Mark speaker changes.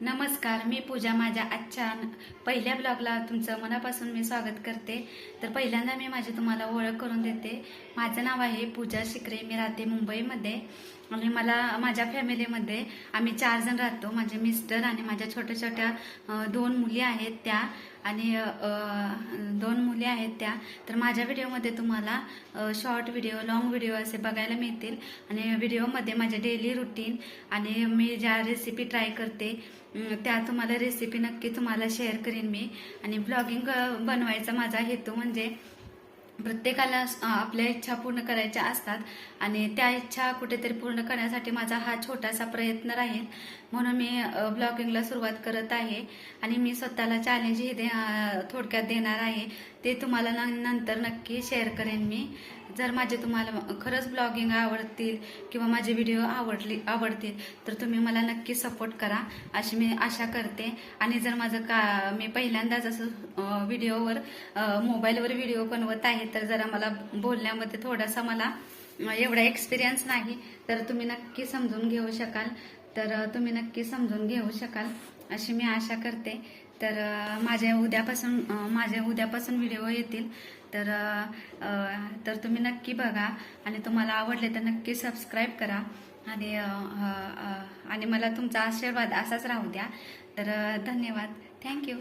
Speaker 1: नमस्कार, मी पूजा. माझ्या आजच्या पहिल्या ब्लॉगला तुमचं मनापासून मी स्वागत करते. तर पहिल्यांदा मी माझी तुम्हाला ओळख करून देते. माझं नाव आहे पूजा शिकरे. मी राहते मुंबईमध्ये आणि माझ्या फॅमिलीमध्ये आम्ही 4 जण राहतो. माझे मिस्टर आणि माझ्या छोट्या छोट्या 2 मुली आहेत त्या आणि 2 मुली आहेत त्या. तर माझ्या व्हिडिओमध्ये तुम्हाला शॉर्ट व्हिडिओ, लॉंग व्हिडिओ असे बघायला मिळतील आणि व्हिडिओमध्ये माझे डेली रुटीन आणि मी ज्या रेसिपी ट्राय करते त्या तुम्हाला रेसिपी नक्की तुम्हाला शेअर करीन मी. आणि ब्लॉगिंग बनवायचा माझा हेतू म्हणजे प्रत्येकाला आपल्या इच्छा पूर्ण करायच्या असतात आणि त्या इच्छा कुठेतरी पूर्ण करण्यासाठी माझा हा छोटासा प्रयत्न राहील, म्हणून मी ब्लॉगिंगला सुरुवात करत आहे. आणि मी स्वतःला चॅलेंज हे थोडक्यात देणार आहे, ते तुम्हाला नंतर नक्की शेअर करेन मी. जर तुम्हाला खरंच ब्लॉगिंग आवडतील किंवा माझे व्हिडिओ आवडतील तर तुम्ही मला नक्की सपोर्ट करा अशी मी आशा करते. आणि जर मी पहिल्यांदाच असं मोबाईलवर व्हिडिओ बनवत आहे तर जरा मला बोलण्यामध्ये थोडासा मला एवढा एक्सपिरियन्स नाही, तर तुम्ही नक्की समजून घेऊ शकाल अशी मी आशा करते. तर माझे उद्यापासून व्हिडिओ येतील, तर तुम्ही नक्की बघा आणि तुम्हाला आवडले तर नक्की सबस्क्राईब करा आणि मला तुमचा आशीर्वाद असाच राहू द्या. तर धन्यवाद. थँक्यू.